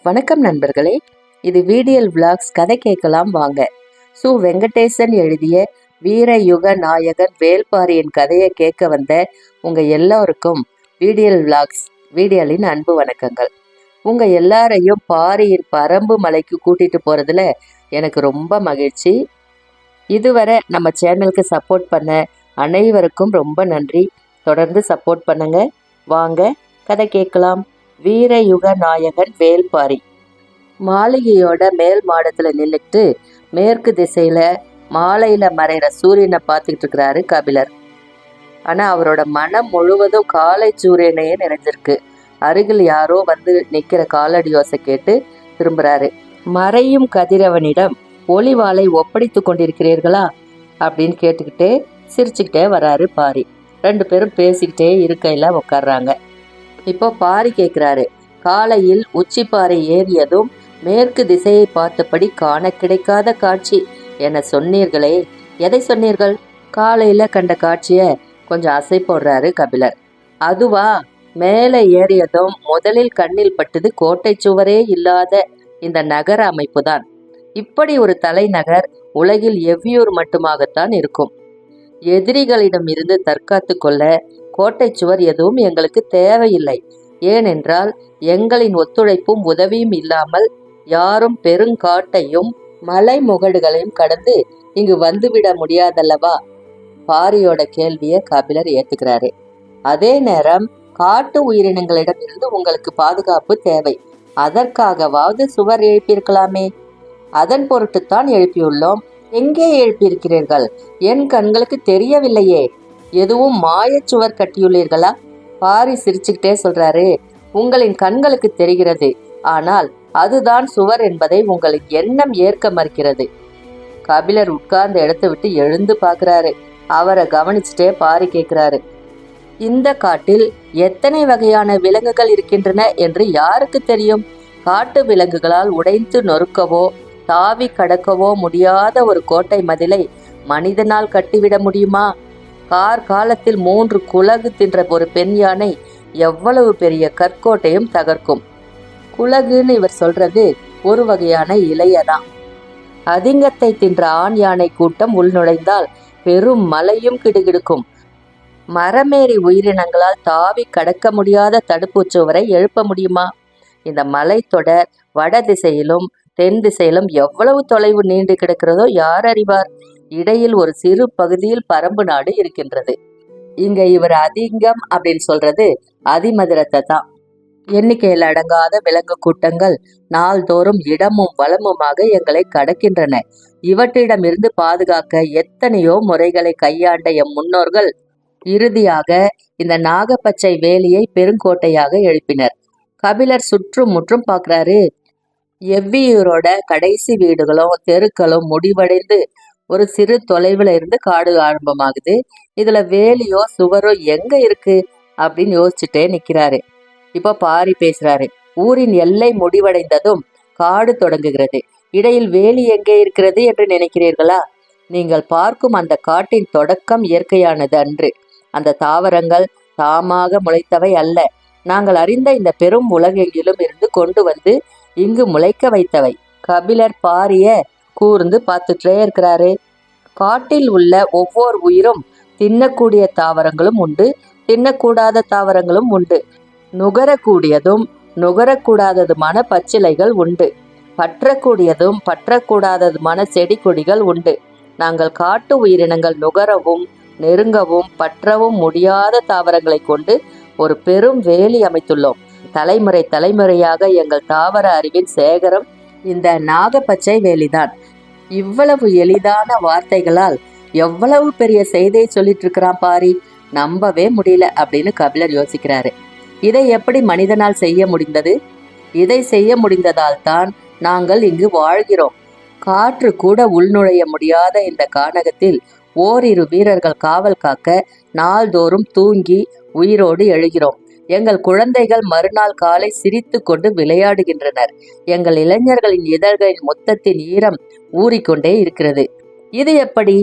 வணக்கம் நண்பர்களே, இது VDL Vlogs. கதை கேட்கலாம் வாங்க. சு வெங்கடேசன் எழுதிய வீரயுக நாயகன் வேள்பாரியின் கதையை கேட்க வந்த உங்க எல்லாருக்கும் VDL Vlogs VDLின் அன்பு வணக்கங்கள். உங்க எல்லாரையும் பாரியின் பரம்பு மலைக்கு கூட்டிட்டு போறதுல எனக்கு ரொம்ப மகிழ்ச்சி. இதுவரை நம்ம சேனலுக்கு சப்போர்ட் பண்ண அனைவருக்கும் ரொம்ப நன்றி. தொடர்ந்து சப்போர்ட் பண்ணுங்க. வாங்க கதை கேட்கலாம். வீரயுக நாயகன் வேள்பாரி. மாளிகையோட மேல் மாடத்துல நின்றுட்டு மேற்கு திசையில மாலையில மறைகிற சூரியனை பார்த்துக்கிட்டு இருக்கிறாரு கபிலர். ஆனா அவரோட மனம் முழுவதும் காலை சூரியனையே நிறைஞ்சிருக்கு. அருகில் யாரோ வந்து நிக்கிற காலடி யோசை கேட்டு திரும்புறாரு. மறையும் கதிரவனிடம் ஒளிவாளை ஒப்படைத்து கொண்டிருக்கிறீர்களா அப்படின்னு கேட்டுக்கிட்டே சிரிச்சுக்கிட்டே வராரு பாரி. ரெண்டு பேரும் பேசிக்கிட்டே இருக்கையில உட்கார்றாங்க. இப்போ பாரி கேட்குறாரு, காலையில் உச்சிப்பாறை ஏறியதும் மேற்கு திசையை பார்த்தபடி காண கிடைக்காத காட்சி என சொன்னீர்களே, எதை சொன்னீர்கள்? காலையில கண்ட காட்சியை கொஞ்சம் அசை போடுறாரு கபிலர். அதுவா, மேலே ஏறியதும் முதலில் கண்ணில் பட்டது கோட்டை சுவரே இல்லாத இந்த நகர அமைப்பு தான். இப்படி ஒரு தலைநகர் உலகில் எவ்வியூர் மட்டுமாகத்தான் இருக்கும். எதிரிகளிடம் இருந்து தற்காத்து கொள்ள கோட்டை சுவர் எதுவும் எங்களுக்கு தேவையில்லை. ஏனென்றால் எங்களின் ஒத்துழைப்பும் உதவியும் இல்லாமல் யாரும் பெருங்காட்டையும் மலை முகடுகளையும் கடந்து இங்கு வந்துவிட முடியாதல்லவா? பாரியோட கேள்வியை கபிலர் ஏத்துக்கிறாரு. அதே நேரம் காட்டு உயிரினங்களிடம் இருந்து உங்களுக்கு பாதுகாப்பு தேவை. அதற்காகவாவது சுவர் எழுப்பியிருக்கலாமே. அதன் பொருட்டுத்தான் எழுப்பியுள்ளோம். எங்கே எழுப்பியிருக்கிறீர்கள்? என் கண்களுக்கு தெரியவில்லையே. எதுவும் மாயச்சுவர் கட்டியுள்ளீர்களா? பாரி சிரிச்சுக்கிட்டே சொல்றாரு, உங்களின் கண்களுக்கு தெரிகிறது, ஆனால் அதுதான் சுவர் என்பதை உங்களின் எண்ணம் ஏற்க மறுக்கிறது. கபிலர் உட்கார்ந்த இடத்தை விட்டு எழுந்து பார்க்கிறாரு. அவரை கவனிச்சுட்டே பாரி கேட்கிறாரு, இந்த காட்டில் எத்தனை வகையான விலங்குகள் இருக்கின்றன என்று யாருக்கு தெரியும்? காட்டு விலங்குகளால் உடைத்து நொறுக்கவோ தாவி கடக்கவோ முடியாத ஒரு கோட்டை மதிலை மனிதனால் கட்டிவிட முடியுமா? காலத்தில் 3 குலகு தின்ற ஒரு பெண் யானை எவ்வளவு பெரிய கற்கோட்டையும் தகர்க்கும். குலகுன்னு இவர் சொல்றது ஒரு வகையான இலையதான். அதிங்கத்தை தின்ற ஆண் யானை கூட்டம் உள்நுழைந்தால் பெரும் மலையும் கிடுகிடுக்கும். மரமேறி உயிரினங்களால் தாவி கடக்க முடியாத தடுப்பு சுவரை எழுப்ப முடியுமா? இந்த மலைத்தொடர் வட திசையிலும் தென் திசையிலும் எவ்வளவு தொலைவு நீண்டு கிடக்கிறதோ யார் அறிவார்? இடையில் ஒரு சிறு பகுதியில் பரம்பு நாடு இருக்கின்றது. இங்க இவர் அதிங்கம் அப்படின்னு சொல்றது அதிமதுரத்தை தான். எண்ணிக்கையில் அடங்காத விலங்கு கூட்டங்கள் நாள்தோறும் இடமும் வளமுமாக எங்களை கடக்கின்றன. இவற்றிடமிருந்து பாதுகாக்க எத்தனையோ முறைகளை கையாண்ட எம் முன்னோர்கள் இறுதியாக இந்த நாகப்பச்சை வேலியை பெருங்கோட்டையாக எழுப்பினர். கபிலர் சுற்றும் முற்றும் பார்க்கிறாரு. எவ்வியூரோட கடைசி வீடுகளும் தெருக்களும் முடிவடைந்து ஒரு சிறு தொலைவில் இருந்து காடு ஆரம்பமாகுது. இதுல வேலியோ சுவரோ எங்க இருக்கு அப்படின்னு யோசிச்சுட்டே நிக்கிறாரு. இப்போ பாரி பேசுறாரு, ஊரின் எல்லை முடிவடைந்ததும் காடு தொடங்குகிறது. இடையில் வேலி எங்கே இருக்கிறது என்று நினைக்கிறீர்களா? நீங்கள் பார்க்கும் அந்த காட்டின் தொடக்கம் இயற்கையானது அன்று. அந்த தாவரங்கள் தாமாக முளைத்தவை அல்ல. நாங்கள் அறிந்த இந்த பெரும் உலகெங்கிலும் இருந்து கொண்டு வந்து இங்கு முளைக்க வைத்தவை. கபிலர் பாரிய கூர்ந்து பார்த்துட்டே இருக்கிறாரு. காட்டில் உள்ள ஒவ்வொரு உயிரும் தின்னக்கூடிய தாவரங்களும் உண்டு, தின்னக்கூடாத தாவரங்களும் உண்டு. நுகரக்கூடியதும் நுகரக்கூடாததுமான பச்சிலைகள் உண்டு. பற்றக்கூடியதும் பற்றக்கூடாததுமான செடி கொடிகள் உண்டு. நாங்கள் காட்டு உயிரினங்கள் நுகரவும் நெருங்கவும் பற்றவும் முடியாத தாவரங்களை கொண்டு ஒரு பெரும் வேலி அமைத்துள்ளோம். தலைமுறை தலைமுறையாக எங்கள் தாவர அறிவின் சேகரம் இந்த நாகப்பச்சை வேலிதான். இவ்வளவு எளிதான வார்த்தைகளால் எவ்வளவு பெரிய செய்தியை சொல்லிட்டு இருக்கிறான் பாரி. நம்பவே முடியல அப்படின்னு கபிலர் யோசிக்கிறாரு. இதை எப்படி மனிதனால் செய்ய முடிந்தது? இதை செய்ய முடிந்ததால் தான் நாங்கள் இங்கு வாழ்கிறோம். காற்று கூட உள்நுழைய முடியாத இந்த கானகத்தில் ஓரிரு வீரர்கள் காவல் காக்க நாள்தோறும் தூங்கி உயிரோடு எழுகிறோம். எங்கள் குழந்தைகள் மறுநாள் காலை சிரித்து கொண்டு விளையாடுகின்றனர். எங்கள் இளைஞர்களின் இதழ்களின் மொத்தத்தின் ஈரம் ஊறிக்கொண்டே இருக்கிறது. இது எப்படி?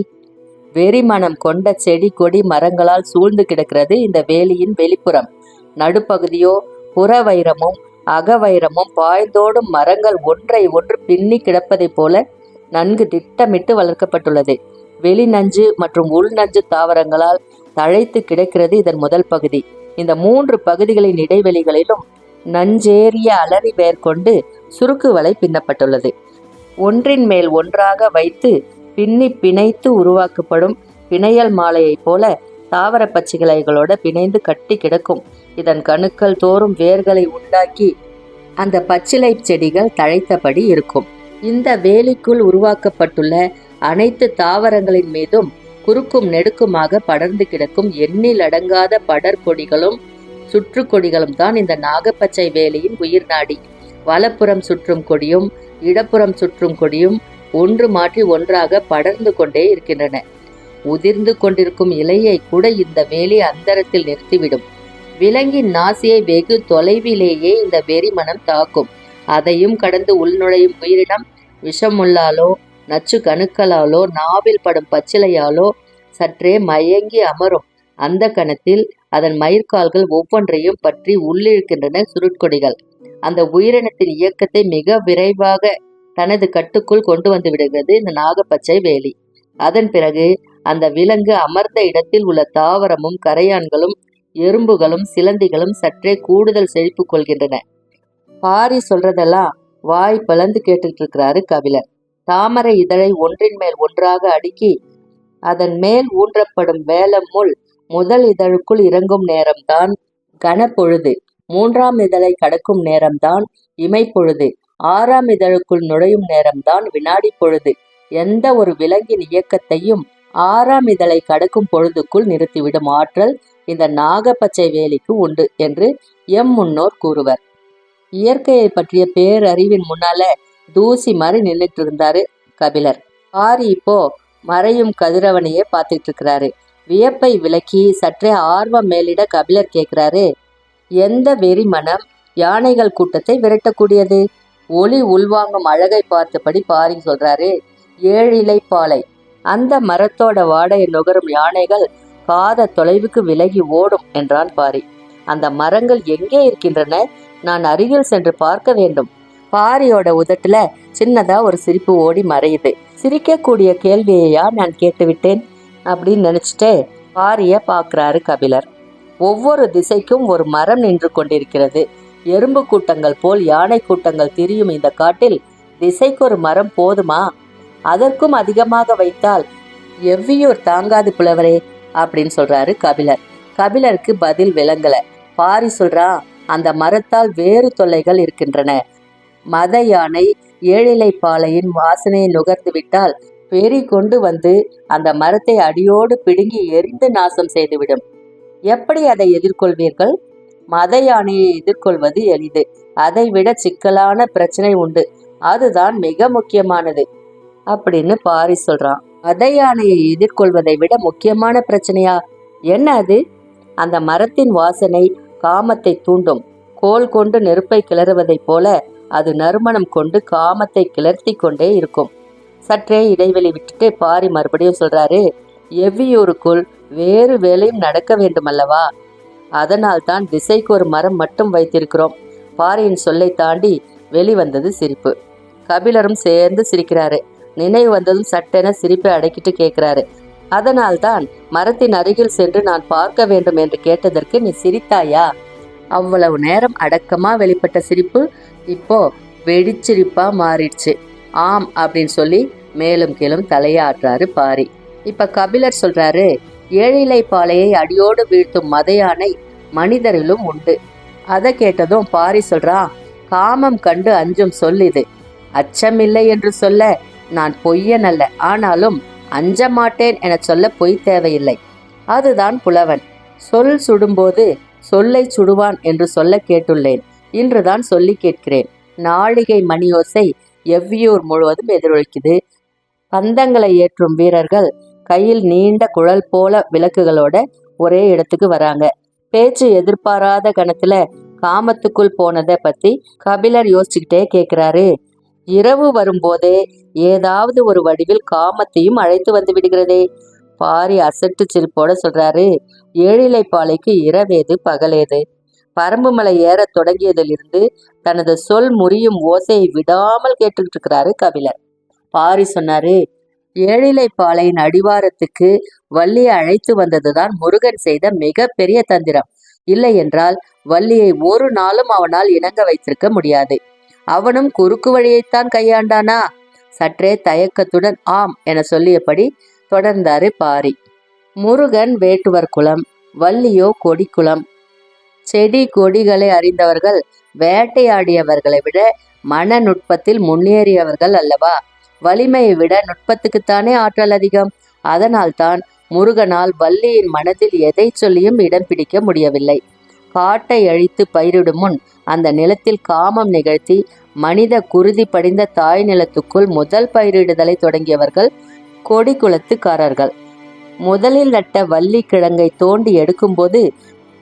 வெறிமணம் கொண்ட செடி கொடி மரங்களால் சூழ்ந்து கிடக்கிறது இந்த வேலியின் வெளிப்புறம். நடுப்பகுதியோ புற வைரமும் அகவைரமும் பாய்ந்தோடும் மரங்கள் ஒன்றை ஒன்று பின்னி கிடப்பதைப் போல நன்கு திட்டமிட்டு வளர்க்கப்பட்டுள்ளது. வெளிநஞ்சு மற்றும் உள்நஞ்சு தாவரங்களால் தழைத்து கிடக்கிறது இதன் முதல் பகுதி. இந்த 3 பகுதிகளின் இடைவெளிகளிலும் நஞ்சேறிய அலறி வேர் கொண்டு சுருக்கு வலை பின்னப்பட்டுள்ளது. ஒன்றின் மேல் ஒன்றாக வைத்து பின்னி பிணைத்து உருவாக்கப்படும் பிணையல் மாலையைப் போல தாவர பச்சிலைகளோட பிணைந்து கட்டி கிடக்கும். இதன் கணுக்கள் தோறும் வேர்களை உண்டாக்கி அந்த பச்சிலை செடிகள் தழைத்தபடி இருக்கும். இந்த வேலிக்குள் உருவாக்கப்பட்டுள்ள அனைத்து தாவரங்களின் மீதும் குறுக்கும் நெடுக்குமாக படர்ந்து கிடக்கும் எண்ணில் அடங்காத படர் கொடிகளும் சுற்று கொடிகளும் தான் இந்த நாகப்பச்சை வேலியின் உயிர் நாடி. வலப்புறம் சுற்றும் கொடியும் இடப்புறம் சுற்றும் கொடியும் ஒன்று மாற்றி ஒன்றாக படர்ந்து கொண்டே இருக்கின்றன. உதிர்ந்து கொண்டிருக்கும் இலையை கூட இந்த வேலி அந்தரத்தில் நிறுத்திவிடும். விலங்கின் நாசியை வெகு தொலைவிலேயே இந்த வெறிமனம் தாக்கும். அதையும் கடந்து உள்நுழையும் உயிரினம் விஷமுள்ளாலோ நச்சு கணுக்களாலோ நாவில் படும் பச்சிலையாலோ சற்றே மயங்கி அமரும். அந்த கணத்தில் அதன் மயிர்கால்கள் ஒவ்வொன்றையும் பற்றி உள்ளிழுக்கின்றன சுருட்கொடிகள். அந்த உயிரினத்தின் இயக்கத்தை மிக விரைவாக தனது கட்டுக்குள் கொண்டு வந்து விடுகிறது இந்த நாகப்பச்சை வேலி. அதன் பிறகு அந்த விலங்கு அமர்ந்த இடத்தில் உள்ள தாவரமும் கரையான்களும் எறும்புகளும் சிலந்திகளும் சற்றே கூடுதல் செழிப்பு கொள்கின்றன. பாரி சொல்றதெல்லாம் வாய் பிளந்து கேட்டுட்டு இருக்கிறாரு கபிலர். தாமரை இதழை ஒன்றின் மேல் ஒன்றாக அடுக்கி அதன் மேல் ஊன்றப்படும் வேலம் முள் முதல் இதழுக்குள் இறங்கும் நேரம்தான் கனப்பொழுது, 3ஆம் இதழை கடக்கும் நேரம்தான் இமைப்பொழுது, 6ஆம் இதழுக்குள் நுழையும் நேரம்தான் வினாடி பொழுது. எந்த ஒரு விலங்கின் இயக்கத்தையும் 6ஆம் இதழை கடக்கும் பொழுதுக்குள் நிறுத்திவிடும் ஆற்றல் இந்த நாகப்பச்சை வேலிக்கு உண்டு என்று எம் முன்னோர் கூறுவர். இயற்கையை பற்றிய பேரறிவின் முன்னால தூசி மாதிரி நின்றுட்டு இருந்தாரு கபிலர். பாரி இப்போ மறையும் கதிரவனையே பார்த்துட்டு இருக்கிறாரு. வியப்பை விலக்கி சற்றே ஆர்வம் மேலிட கபிலர் கேட்கிறாரு, எந்த வெறி மனம் யானைகள் கூட்டத்தை விரட்டக்கூடியது? ஒளி உள்வாங்கும் அழகை பார்த்தபடி பாரி சொல்றாரு, 7 இலை பாலை. அந்த மரத்தோட வாடையை நுகரும் யானைகள் காத தொலைவுக்கு விலகி ஓடும் என்றான் பாரி. அந்த மரங்கள் எங்கே இருக்கின்றன? நான் அருகில் சென்று பார்க்க வேண்டும். பாரியோட உதட்டுல சின்னதா ஒரு சிரிப்பு ஓடி மறையுது. சிரிக்கக்கூடிய கேள்வியையா நான் கேட்டுவிட்டேன் அப்படின்னு நினைச்சிட்டு பாரிய பார்க்கிறாரு கபிலர். ஒவ்வொரு திசைக்கும் ஒரு மரம் நின்று கொண்டிருக்கிறது. எறும்பு கூட்டங்கள் போல் யானை கூட்டங்கள் திரியும் இந்த காட்டில் திசைக்கு ஒரு மரம் போதுமா? அதற்கும் அதிகமாக வைத்தால் எவ்வியூர் தாங்காது புலவரே அப்படின்னு சொல்றாரு கபிலர். கபிலருக்கு பதில் விளங்கல. பாரி சொல்றா, அந்த மரத்தால் வேறு தொல்லைகள் இருக்கின்றன. மத யானை 7 இலை பாலையின் வாசனையை நுகர்ந்து விட்டால் பெரி கொண்டு வந்து அந்த மரத்தை அடியோடு பிடுங்கி எரிந்து நாசம் செய்துவிடும். எப்படி அதை எதிர்கொள்வீர்கள்? மத யானையை எதிர்கொள்வது எளிது. அதை விட சிக்கலான பிரச்சனை உண்டு. அதுதான் மிக முக்கியமானது அப்படின்னு பாரி சொல்றான். மத யானையை எதிர்கொள்வதை விட முக்கியமான பிரச்சனையா? என்ன அது? அந்த மரத்தின் வாசனை காமத்தை தூண்டும். கோல் கொண்டு நெருப்பை கிளறுவதைப் போல அது நறுமணம் கொண்டு காமத்தை கிளர்த்தி கொண்டே இருக்கும். சற்றே இடைவெளி விட்டுட்டு பாரி மறுபடியும் சொல்றாரு, எவ்வியூருக்குள் வேறு வேலையும் நடக்க வேண்டுமல்லவா? அதனால் தான் திசைக்கு ஒரு மரம் மட்டும் வைத்திருக்கிறோம். பாரியின் சொல்லை தாண்டி வெளிவந்தது சிரிப்பு. கபிலரும் சேர்ந்து சிரிக்கிறாரு. நினைவு வந்ததும் சட்டென சிரிப்பை அடக்கிட்டு கேட்கிறாரு, அதனால்தான் மரத்தின் அருகில் சென்று நான் பார்க்க வேண்டும் என்று கேட்டதற்கு நீ சிரித்தாயா? அவ்வளவு நேரம் அடக்கமா வெளிப்பட்ட சிரிப்பு இப்போ வெடிச்சிரிப்பா மாறிடுச்சு. ஆம் அப்படின்னு சொல்லி மேலும் கீழும் தலையாட்டுறாரு பாரி. இப்ப கபிலர் சொல்றாரு, 7 இலை பாலையை அடியோடு வீழ்த்தும் மத யானை மனிதரிலும் உண்டு. அதை கேட்டதும் பாரி சொல்றான், காமம் கண்டு அஞ்சும் சொல் இது. அச்சமில்லை என்று சொல்ல நான் பொய்யன் அல்ல. ஆனாலும் அஞ்ச மாட்டேன் என சொல்ல பொய் தேவையில்லை. அதுதான் புலவன். சொல் சுடும்போது சொல்லை சுடுவான் என்று சொல்ல கேட்டுள்ளேன். இன்றுதான் சொல்லி கேட்கிறேன். நாழிகை மணியோசை எவ்வியூர் முழுவதும் எதிரொலிக்குது. பந்தங்களை ஏற்றும் வீரர்கள் கையில் நீண்ட குழல் போல விளக்குகளோட ஒரே இடத்துக்கு வராங்க. பேச்சு எதிர்பாராத கணத்துல காமத்துக்குள் போனதை பத்தி கபிலர் யோசிச்சுக்கிட்டே கேட்கிறாரு. இரவு வரும்போதே ஏதாவது ஒரு வடிவில் காமத்தையும் அழைத்து வந்து விடுகிறதே. பாரி அசட்டு சிரிப்போட சொல்றாரு, 7 இலை பாலைக்கு இரவேது பகலேது? பரம்புமலை ஏறத் தொடங்கியதிலிருந்து தனது சொல் முறியும் ஓசையை விடாமல் கேட்டுக்கிட்டு இருக்கிறாரு கபிலர். பாரி சொன்னாரு, ஏழிலைப்பாளையின் அடிவாரத்துக்கு வள்ளியை அழைத்து வந்ததுதான் முருகன் செய்த மிக பெரிய தந்திரம். இல்லை என்றால் வள்ளியை ஒரு நாளும் அவனால் இணங்க வைத்திருக்க முடியாது. அவனும் குறுக்கு வழியைத்தான் கையாண்டானா? சற்றே தயக்கத்துடன் ஆம் என சொல்லியபடி தொடர்ந்தாரு பாரி. முருகன் வேட்டுவர் குலம், வள்ளியோ கொடிக்குலம். செடி கொடிகளை அறிந்தவர்கள் வேட்டையாடியவர்களை விட மன நுட்பத்தில் முன்னேறியவர்கள் அல்லவா? வலிமையை விட நுட்பத்துக்குத்தானே ஆற்றல் அதிகம். அதனால்தான் முருகனால் வள்ளியின் மனதில் எதை சொல்லியும் இடம் பிடிக்க முடியவில்லை. காட்டை அழித்து பயிரிடும் முன் அந்த நிலத்தில் காமம் நிகழ்த்தி மனித குருதி படிந்த தாய் நிலத்துக்குள் முதல் பயிரிடுதலை தொடங்கியவர்கள் கொடி குலத்துக்காரர்கள். முதலில் நட்ட வள்ளி கிழங்கை தோண்டி எடுக்கும்போது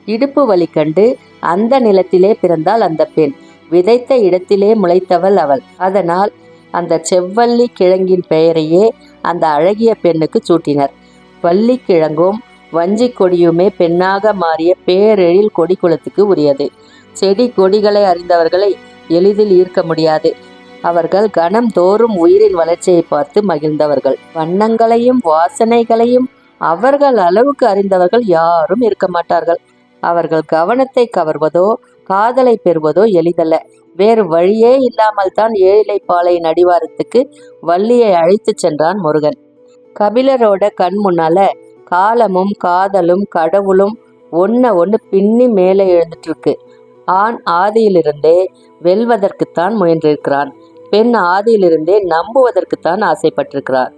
இடுப்பு வலி கண்டு அந்த நிலத்திலே பிறந்தாள் அந்த பெண். விதைத்த இடத்திலே முளைத்தவள் அவள். அதனால் அந்த செவ்வள்ளி கிழங்கின் பெயரையே அந்த அழகிய பெண்ணுக்கு சூட்டினர். வள்ளி கிழங்கும் வஞ்சி கொடியுமே பெண்ணாக மாறிய பேரெழில் கொடி குலத்துக்கு உரியது. செடி கொடிகளை அறிந்தவர்களை எளிதில் ஈர்க்க முடியாது. அவர்கள் கணம் தோறும் உயிரின் வளர்ச்சியை பார்த்து மகிழ்ந்தவர்கள். வண்ணங்களையும் வாசனைகளையும் அவர்கள் அளவுக்கு அறிந்தவர்கள் யாரும் இருக்க மாட்டார்கள். அவர்கள் கவனத்தை கவர்வதோ காதலை பெறுவதோ எளிதல்ல. வேறு வழியே இல்லாமல் தான் ஏழிலைப்பாளையின் அடிவாரத்துக்கு வள்ளியை அழைத்து சென்றான் முருகன். கபிலரோட கண் முன்னால காலமும் காதலும் கடவுளும் ஒன்று பின்னி மேலே எழுந்துட்டு இருக்கு. ஆண் ஆதியிலிருந்தே வெல்வதற்குத்தான் முயன்றிருக்கிறான். பெண் ஆதியிலிருந்தே நம்புவதற்குத்தான் ஆசைப்பட்டிருக்கிறார்.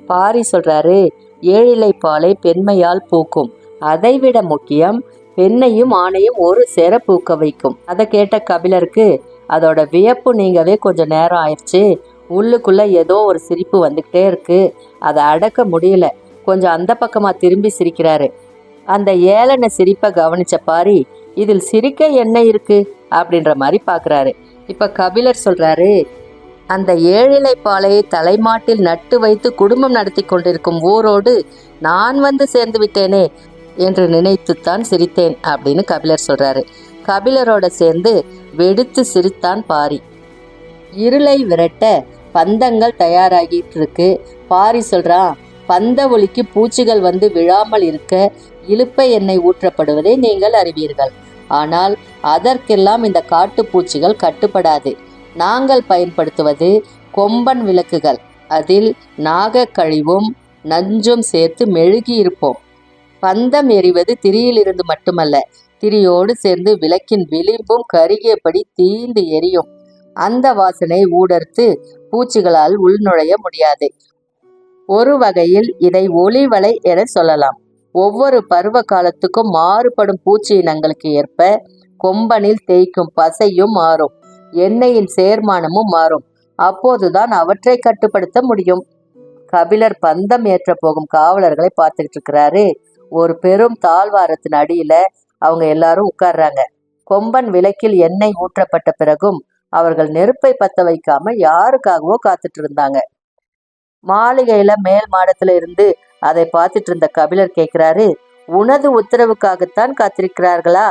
பாரி சொல்றாரு, ஏழிலைப்பாலை பெண்மையால் பூக்கும். அதைவிட முக்கியம், பெண்ணையும் ஆணையும் ஒரு சேர பூக்க வைக்கும். அதை கேட்ட கபிலருக்கு அதோட வியப்பு நீங்கவே கொஞ்சம் நேரம் ஆயிடுச்சு. உள்ளுக்குள்ள ஏதோ ஒரு சிரிப்பு வந்துக்கிட்டே இருக்கு. அதை அடக்க முடியல. கொஞ்சம் அந்த பக்கமா திரும்பி சிரிக்கிறாரு. அந்த ஏளன சிரிப்பை கவனிச்ச பாரி, இதில் சிரிக்க என்ன இருக்கு அப்படின்ற மாதிரி பார்க்குறாரு. இப்போ கபிலர் சொல்றாரு, அந்த ஏழிலைப்பாலையை தலைமாட்டில் நட்டு வைத்து குடும்பம் நடத்தி கொண்டிருக்கும் ஊரோடு நான் வந்து சேர்ந்து விட்டேனே என்று நினைத்துத்தான் சிரித்தேன் அப்படின்னு கபிலர் சொல்றாரு. கபிலரோட சேர்ந்து வெடித்து சிரித்தான் பாரி. இருளை விரட்ட பந்தங்கள் தயாராகிட்டு இருக்கு. பாரி சொல்றான், பந்த ஒலிக்கு பூச்சிகள் வந்து விழாமல் இருக்க இலுப்பை எண்ணெய் ஊற்றப்படுவதை நீங்கள் அறிவீர்கள். ஆனால் அதற்கெல்லாம் இந்த காட்டுப்பூச்சிகள் கட்டுப்படாது. நாங்கள் பயன்படுத்துவது கொம்பன் விளக்குகள். அதில் நாகக்கழிவும் நஞ்சும் சேர்த்து மெழுகி இருப்போம். பந்தம் எரிவது திரியிலிருந்து மட்டுமல்ல, திரியோடு சேர்ந்து விளக்கின் விளிம்பும் கருகியபடி தீந்து எரியும். அந்த வாசனை ஊடர்த்து பூச்சிகளால் உள்நுழைய முடியாது. ஒரு வகையில் இதை ஒளிவலை என சொல்லலாம். ஒவ்வொரு பருவ காலத்துக்கும் மாறுபடும் பூச்சி இனங்களுக்கு ஏற்ப கொம்பனில் தேய்க்கும் பசையும் மாறும், எண்ணெயின் சேர்மானமும் மாறும். அப்போதுதான் அவற்றை கட்டுப்படுத்த முடியும். கபிலர் பந்தம் ஏற்ற போகும் காவலர்களை பார்த்துக்கிட்டு இருக்கிறாரு. ஒரு பெரும் தாழ்வாரத்தின் அடியில அவங்க எல்லாரும் உட்கார்றாங்க. கொம்பன் விளக்கில் எண்ணெய் ஊற்றப்பட்ட பிறகும் அவர்கள் நெருப்பை பத்த வைக்காம யாருக்காகவோ காத்துட்டு இருந்தாங்க. மாளிகையில மேல் மாடத்துல இருந்து அதை பார்த்துட்டு இருந்த கபிலர் கேட்கிறாரு, உனது உத்தரவுக்காகத்தான் காத்திருக்கிறார்களா?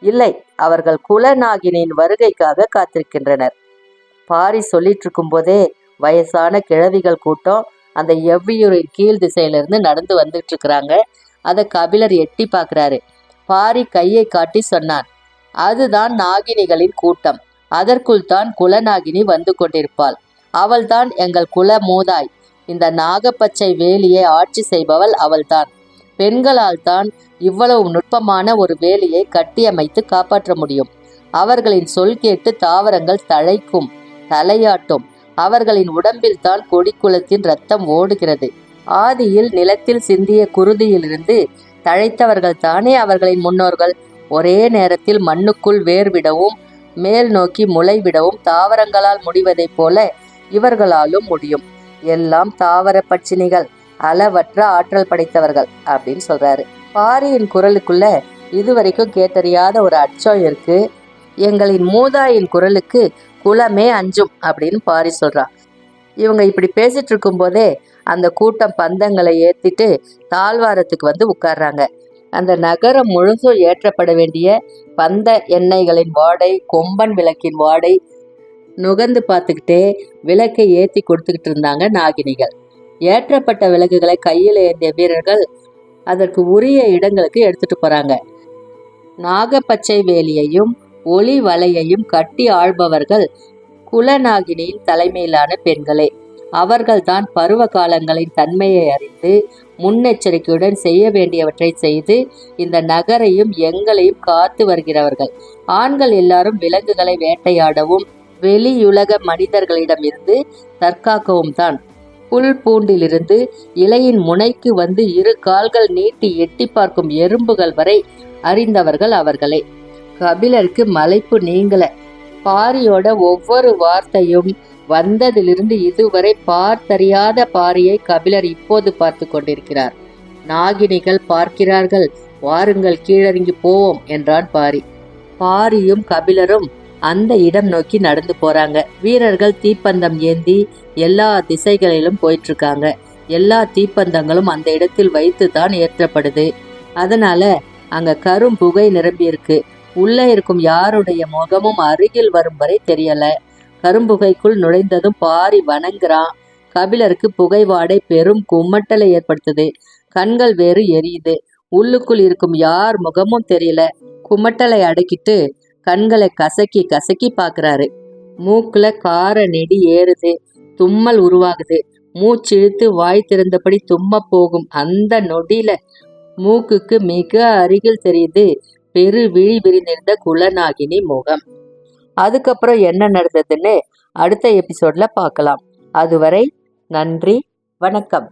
இல்லை, அவர்கள் குலநாகினியின் வருகைக்காக காத்திருக்கின்றனர். பாரி சொல்லிட்டு இருக்கும் போதே வயசான கிழவிகள் கூட்டம் அந்த எவ்வியூரின் கீழ் திசையிலிருந்து நடந்து வந்துட்டு இருக்கிறாங்க. அதை கபிலர் எட்டி பார்க்கிறாரு. பாரி கையை காட்டி சொன்னான், அதுதான் நாகினிகளின் கூட்டம். அதற்குள் தான் குலநாகினி வந்து கொண்டிருப்பாள். அவள்தான் எங்கள் குல மூதாய். இந்த நாகப்பச்சை வேலியை ஆட்சி செய்பவள் அவள்தான். பெண்களால் தான் இவ்வளவு நுட்பமான ஒரு வேலியை கட்டியமைத்து காப்பாற்ற முடியும். அவர்களின் சொல் கேட்டு தாவரங்கள் தழைக்கும், தலையாட்டும். அவர்களின் உடம்பில் தான் கொடிக்குலத்தின் இரத்தம் ஓடுகிறது. ஆதியில் நிலத்தில் சிந்திய குருதியிலிருந்து தழைத்தவர்கள் தானே அவர்களின் முன்னோர்கள். ஒரே நேரத்தில் மண்ணுக்குள் வேர்விடவும் மேல் நோக்கி முளைவிடவும் தாவரங்களால் முடிவதைப் போல இவர்களாலும் முடியும். எல்லாம் தாவர பட்சினிகள், அளவற்ற ஆற்றல் படைத்தவர்கள் அப்படின்னு சொல்றாரு. பாரியின் குரலுக்குள்ள இதுவரைக்கும் கேட்டறியாத ஒரு அச்சம் இருக்கு. எங்களின் மூதாயின் குரலுக்கு குலமே அஞ்சும் அப்படின்னு பாரி சொல்றான். இவங்க இப்படி பேசிட்டு இருக்கும் போதே அந்த கூட்டம் பந்தங்களை ஏற்றிட்டு தாழ்வாரத்துக்கு வந்து உட்கார்றாங்க. அந்த நகரம் முழுசும் ஏற்றப்பட வேண்டிய பந்த எண்ணெய்களின் வாடை, கொம்பன் விளக்கின் வாடை நுகர்ந்து பார்த்துக்கிட்டே விளக்கை ஏற்றி கொடுத்துக்கிட்டு இருந்தாங்க நாகினிகள். ஏற்றப்பட்ட விளக்குகளை கையில் ஏந்திய வீரர்கள் அதற்கு உரிய இடங்களுக்கு எடுத்துட்டு போறாங்க. நாகப்பச்சை வேலியையும் ஒளி வலையையும் கட்டி ஆள்பவர்கள் குலநாகினியின் தலைமையிலான பெண்களே. அவர்கள்தான் பருவ காலங்களின் தன்மையை அறிந்து முன்னெச்சரிக்கையுடன் செய்ய வேண்டியவற்றை செய்து இந்த நகரையும் எங்களையும் காத்து வருகிறவர்கள். ஆண்கள் எல்லாரும் விலங்குகளை வேட்டையாடவும் வெளியுலக மனிதர்களிடமிருந்து தற்காக்கவும் தான். புல் பூண்டிலிருந்து இலையின் முனைக்கு வந்து 2 கால்கள் நீட்டி எட்டி பார்க்கும் எறும்புகள் வரை அறிந்தவர்கள் அவர்களே. கபிலருக்கு மலைப்பு நீங்கல. பாரியோட ஒவ்வொரு வார்த்தையும் வந்ததிலிருந்து இதுவரை பார்த்தறியாத பாரியை கபிலர் இப்போது பார்த்து கொண்டிருக்கிறார். நாகினிகள் பார்க்கிறார்கள், வாருங்கள் கீழறங்கி போவோம் என்றான் பாரி. பாரியும் கபிலரும் அந்த இடம் நோக்கி நடந்து போறாங்க. வீரர்கள் தீப்பந்தம் ஏந்தி எல்லா திசைகளிலும் போயிட்டு இருக்காங்க. எல்லா தீப்பந்தங்களும் அந்த இடத்தில் வைத்து தான் ஏற்றப்படுது. அதனால அங்க கரும் புகை நிரம்பி இருக்கு. உள்ள இருக்கும் யாருடைய முகமும் அருகில் வரும் வரை தெரியல. கரும்புகைக்குள் நுழைந்ததும் பாரி வணங்குறான். கபிலருக்கு புகை வாடை பெரும் குமட்டலை ஏற்படுத்துது. கண்கள் வேறு எரியுது. உள்ளுக்குள் இருக்கும் யார் முகமும் தெரியல. குமட்டலை அடக்கிட்டு கண்களை கசக்கி கசக்கி பார்க்கறாரு. மூக்குல கார நெடி ஏறுது. தும்மல் உருவாகுது. மூச்சிழுத்து வாய் திறந்தபடி தும்ம போகும் அந்த நொடியில மூக்குக்கு மிக அருகில் தெரியுது பெரு விழி விரிந்திருந்த குலநாகினி முகம். அதுக்கப்புறம் என்ன நடந்ததுன்னு அடுத்த எபிசோட்ல பார்க்கலாம். அதுவரை நன்றி, வணக்கம்.